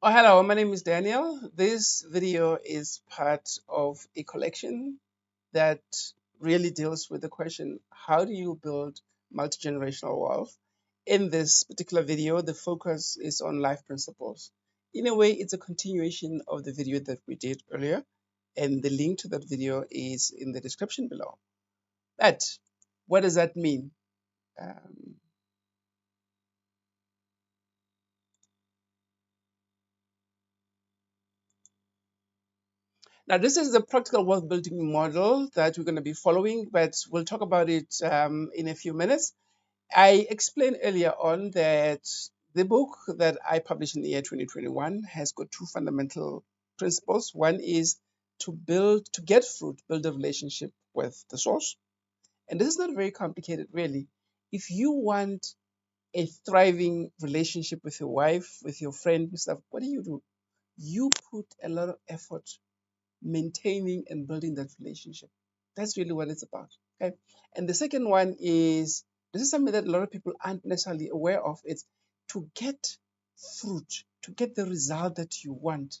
Oh, hello, my name is Daniel. This video is part of a collection that really deals with the question, how do you build multi-generational wealth? In this particular video, the focus is on life principles. In a way, it's a continuation of the video that we did earlier, and the link to that video is in the description below. But what does that mean? Um, Now, this is the practical wealth building model that we're going to be following, but we'll talk about it in a few minutes. I explained earlier on that the book that I published in the year 2021 has got two fundamental principles. One is to get fruit, build a relationship with the source. And this is not very complicated, really. If you want a thriving relationship with your wife, with your friend, and stuff, what do? You put a lot of effort maintaining and building that relationship. That's really what it's about. Okay. And the second one is this is something that a lot of people aren't necessarily aware of. It's to get fruit, to get the result that you want.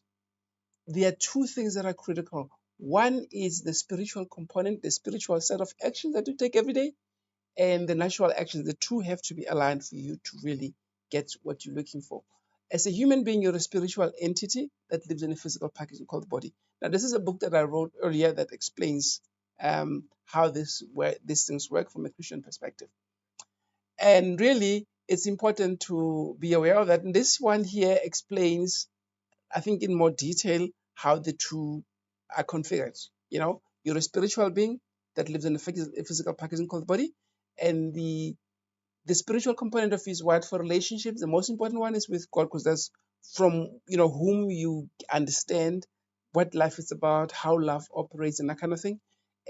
There are two things that are critical. One is the spiritual component, the spiritual set of actions that you take every day, and the natural actions. The two have to be aligned for you to really get what you're looking for. As a human being, you're a spiritual entity that lives in a physical package called the body. Now, this is a book that I wrote earlier that explains how these things work from a Christian perspective. And really, it's important to be aware of that. And this one here explains, I think, in more detail how the two are configured. You're a spiritual being that lives in a physical packaging called the body, and the spiritual component of his word for relationships, the most important one is with God, because that's from whom you understand what life is about, how love operates, and that kind of thing.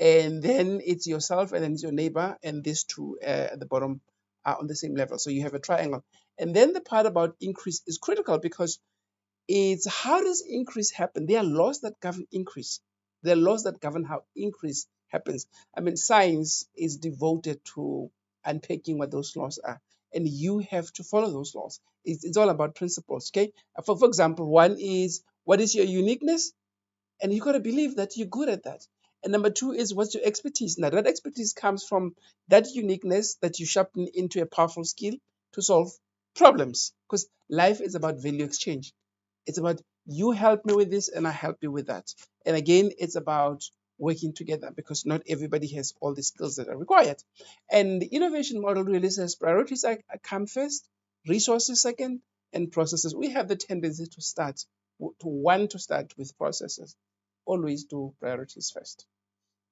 And then it's yourself, and then it's your neighbor, and these two at the bottom are on the same level. So you have a triangle. And then the part about increase is critical because it's how does increase happen? There are laws that govern increase. There are laws that govern how increase happens. I mean, science is devoted to unpacking what those laws are, and you have to follow those laws. It's all about principles. Okay. For example, one is what is your uniqueness, and you got to believe that you're good at that. And number two is what's your expertise. Now that expertise comes from that uniqueness that you sharpen into a powerful skill to solve problems, because life is about value exchange. It's about you help me with this and I help you with that. And again, it's about working together because not everybody has all the skills that are required. And the innovation model really says priorities come first, resources second, and processes. We have the tendency to start with processes. Always do priorities first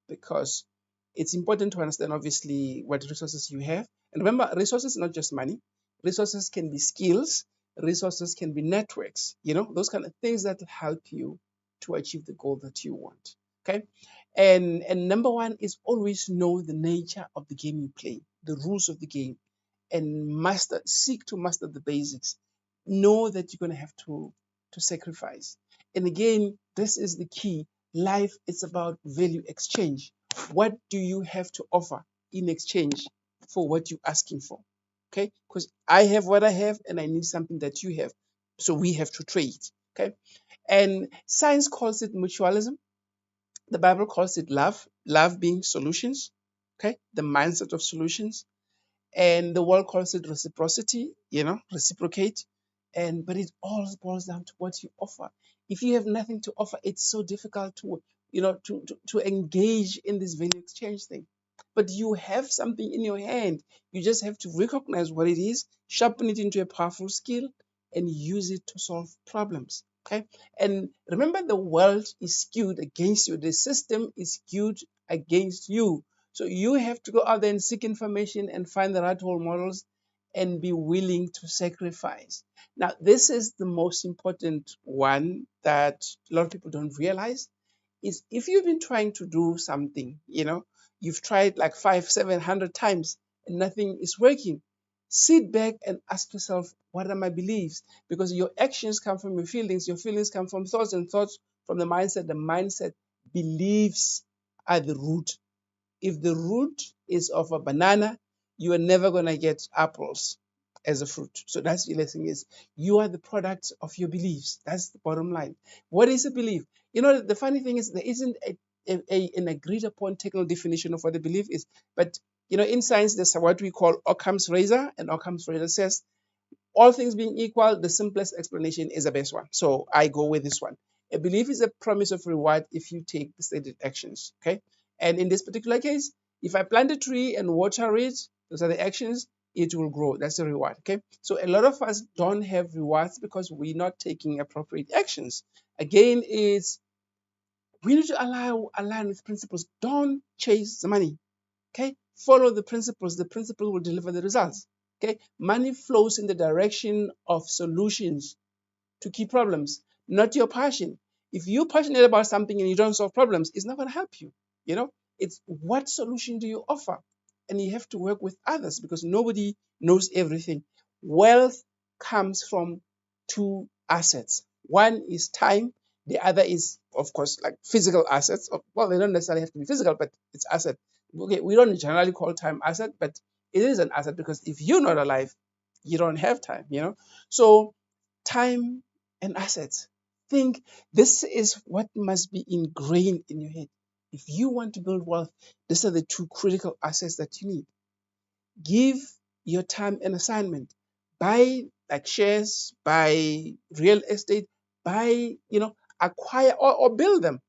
because it's important to understand obviously what resources you have. And remember, resources not just money. Resources can be skills, resources can be networks, those kind of things that help you to achieve the goal that you want. Okay. And number one is always know the nature of the game you play, the rules of the game, and seek to master the basics. Know that you're going to have to sacrifice. And again, this is the key. Life is about value exchange. What do you have to offer in exchange for what you're asking for? Okay, because I have what I have and I need something that you have, so we have to trade. Okay. And science calls it mutualism, the Bible calls it love being solutions. Okay, the mindset of solutions. And the world calls it reciprocity, reciprocate. But it all boils down to what you offer. If you have nothing to offer, it's so difficult to engage in this value exchange thing. But you have something in your hand. You just have to recognize what it is, sharpen it into a powerful skill, and use it to solve problems. Okay. And remember, the world is skewed against you. The system is skewed against you. So you have to go out there and seek information and find the right role models and be willing to sacrifice. Now, this is the most important one that a lot of people don't realize is if you've been trying to do something, you've tried like 500, 700 times and nothing is working. Sit back and ask yourself, what are my beliefs? Because your actions come from your feelings come from thoughts, and thoughts from the mindset. The mindset, beliefs are the root. If the root is of a banana, you are never going to get apples. as a fruit. So that's the lesson is you are the product of your beliefs. That's the bottom line. What is a belief? You know, the funny thing is there isn't an agreed upon technical definition of what a belief is. But you know, in science, there's what we call Occam's razor, and Occam's razor says all things being equal, the simplest explanation is the best one. So I go with this one. A belief is a promise of reward if you take the stated actions. Okay. And in this particular case, if I plant a tree and water it, those are the actions, it will grow. That's the reward. Okay. So a lot of us don't have rewards because we're not taking appropriate actions. Again, is we need to align with principles. Don't chase the money. Okay, follow the principles. The principle will deliver the results. Okay, money flows in the direction of solutions to key problems, not your passion. If you're passionate about something and you don't solve problems, it's not going to help you. You know, it's what solution do you offer? And you have to work with others because nobody knows everything. Wealth comes from two assets. One is time. The other is, of course, like physical assets. Well, they don't necessarily have to be physical, but it's asset. Okay, we don't generally call time asset, but it is an asset because if you're not alive, you don't have time. You know, so time and assets. Think this is what must be ingrained in your head. If you want to build wealth, these are the two critical assets that you need. Give your time an assignment. Buy like shares, buy real estate, buy, acquire or build them,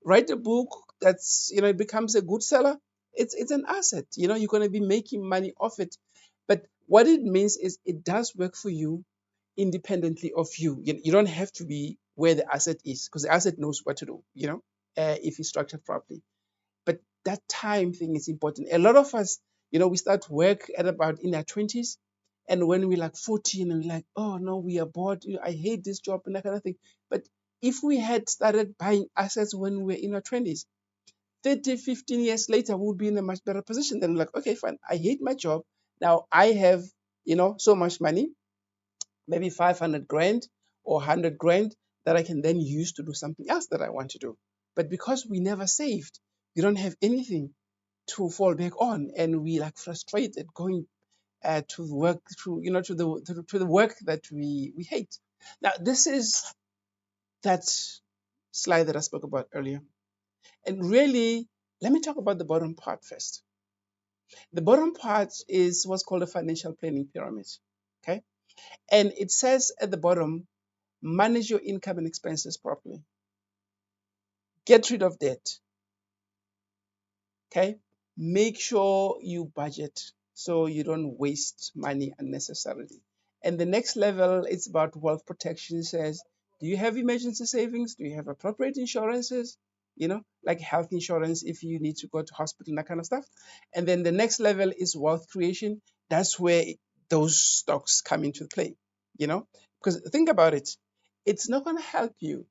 write a book that's, it becomes a good seller. It's an asset, you're going to be making money off it. But what it means is it does work for you independently of you. You don't have to be where the asset is because the asset knows what to do, if it's structured properly. But that time thing is important. A lot of us, we start work at about in our 20s. And when we're like 14 and we're like, oh no, we are bored. I hate this job and that kind of thing. But if we had started buying assets when we were in our 20s, 30, 15 years later, we'll be in a much better position. Then like, okay, fine. I hate my job. Now I have, so much money, maybe 500 grand or 100 grand that I can then use to do something else that I want to do. But because we never saved, we don't have anything to fall back on, and we like frustrated going to work to the work that we hate. Now this is that slide that I spoke about earlier, and really let me talk about the bottom part first. The bottom part is what's called a financial planning pyramid. Okay, and it says at the bottom, manage your income and expenses properly, get rid of debt. Okay, make sure you budget so you don't waste money unnecessarily. And the next level is about wealth protection. It says, do you have emergency savings? Do you have appropriate insurances? Like health insurance if you need to go to hospital and that kind of stuff. And then the next level is wealth creation. That's where those stocks come into play. Because think about it, it's not going to help you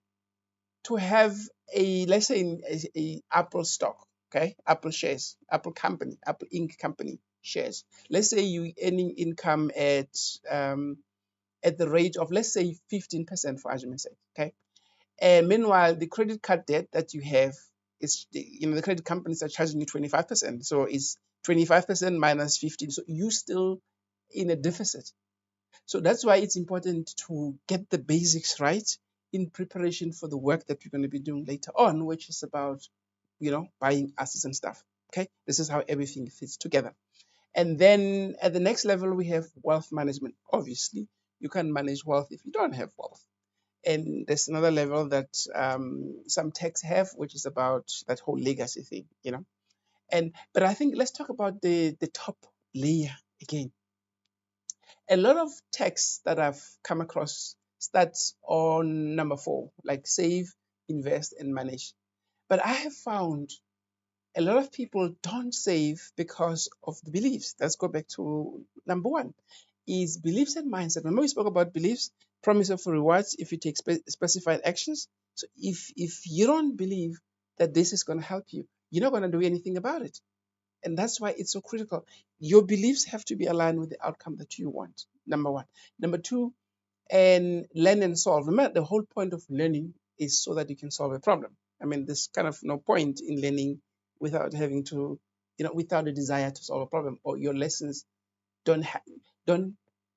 to have let's say a Apple stock, okay, Apple shares, Apple company, Apple Inc. company shares. Let's say you earning income at the rate of, let's say, 15% for argument's sake, okay. And meanwhile, the credit card debt that you have is, the credit companies are charging you 25%. So it's 25% minus 15. So you still in a deficit. So that's why it's important to get the basics right in preparation for the work that you're going to be doing later on, which is about, buying assets and stuff. Okay, this is how everything fits together. And then at the next level, we have wealth management. Obviously, you can manage wealth if you don't have wealth. And there's another level that some techs have, which is about that whole legacy thing, but I think let's talk about the top layer again. A lot of texts that I've come across starts on number 4, like save, invest, and manage. But I have found a lot of people don't save because of the beliefs. Let's go back to number 1, is beliefs and mindset. Remember we spoke about beliefs, promise of rewards if you take specified actions. So if you don't believe that this is going to help you, you're not going to do anything about it. And that's why it's so critical. Your beliefs have to be aligned with the outcome that you want, number 1. Number 2, and learn and solve. Remember, the whole point of learning is so that you can solve a problem. I mean, there's kind of no point in learning without having to, without a desire to solve a problem, or your lessons don't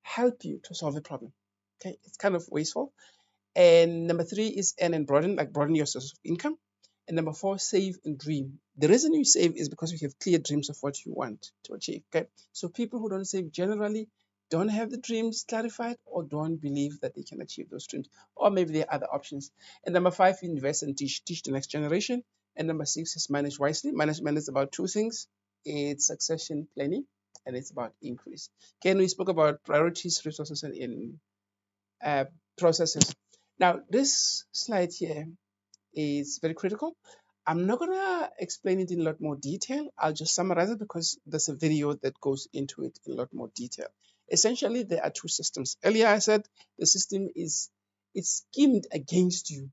help you to solve a problem. Okay, it's kind of wasteful. And number three is earn and broaden, like broaden your source of income. And number four, save and dream. The reason you save is because you have clear dreams of what you want to achieve. Okay. So people who don't save generally don't have the dreams clarified or don't believe that they can achieve those dreams. Or maybe there are other options. And number five, invest and teach the next generation. And number six is manage wisely. Management is about two things. It's succession planning and it's about increase. Again, we spoke about priorities, resources, and in uh, processes. Now, this slide here is very critical. I'm not going to explain it in a lot more detail. I'll just summarize it because there's a video that goes into it in a lot more detail. Essentially, there are two systems. Earlier, I said the system is it's schemed against you,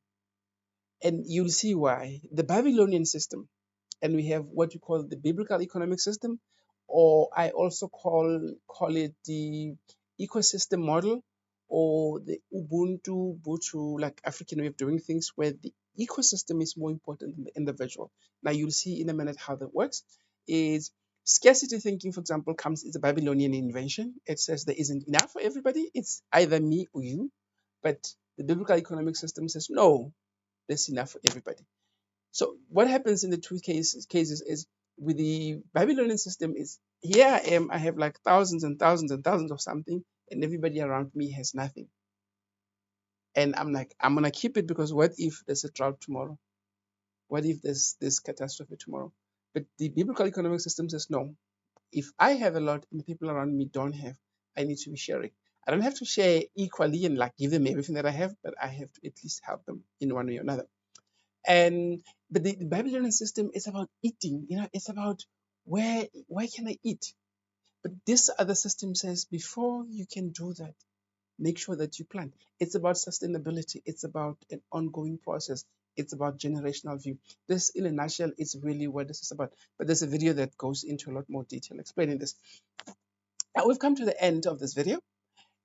and you'll see why. The Babylonian system, and we have what you call the biblical economic system, or I also call it the ecosystem model, or the Ubuntu Butu, like African way of doing things, where the ecosystem is more important than the individual. Now you'll see in a minute how that works. Is scarcity thinking, for example, comes is a Babylonian invention. It says there isn't enough for everybody. It's either me or you. But the biblical economic system says no, there's enough for everybody. So what happens in the two cases is with the Babylonian system is here I am, I have like thousands and thousands and thousands of something, and everybody around me has nothing. And I'm like, I'm gonna keep it because what if there's a drought tomorrow? What if there's this catastrophe tomorrow? But the biblical economic system says no. If I have a lot and the people around me don't have, I need to be sharing. I don't have to share equally and like give them everything that I have, but I have to at least help them in one way or another. And but the Babylonian system is about eating, it's about where can I eat? But this other system says before you can do that, make sure that you plant. It's about sustainability, it's about an ongoing process, it's about generational view. This in a nutshell is really what this is about. But there's a video that goes into a lot more detail explaining this. Now we've come to the end of this video.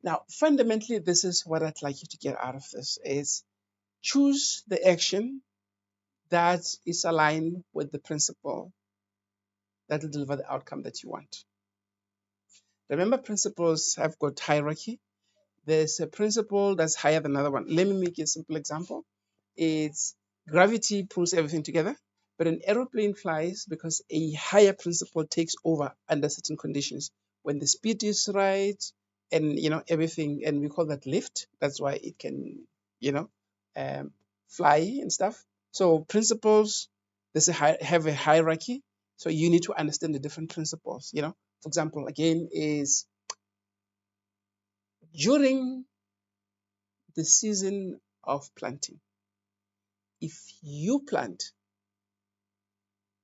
Now fundamentally, this is what I'd like you to get out of this is choose the action that is aligned with the principle that will deliver the outcome that you want. Remember, principles have got hierarchy. There's a principle that's higher than another one. Let me make a simple example. It's gravity pulls everything together, but an aeroplane flies because a higher principle takes over under certain conditions. When the speed is right and everything, and we call that lift. That's why it can, you know, um, fly and stuff. So principles, have a hierarchy. So you need to understand the different principles. For example, again, is during the season of planting. If you plant,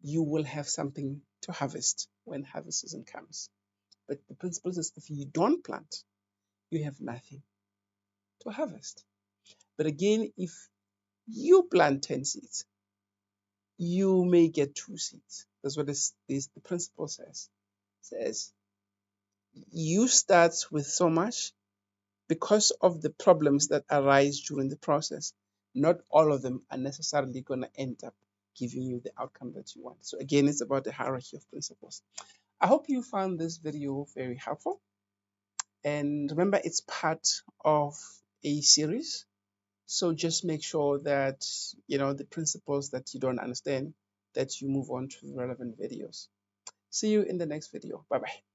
you will have something to harvest when harvest season comes. But the principle is if you don't plant, you have nothing to harvest. But again, if you plant 10 seeds, you may get 2 seeds. That's what the principle says. It says you start with so much because of the problems that arise during the process. Not all of them are necessarily going to end up giving you the outcome that you want. So again, it's about the hierarchy of principles. I hope you found this video very helpful. And remember, it's part of a series. So just make sure that, the principles that you don't understand, that you move on to the relevant videos. See you in the next video. Bye-bye.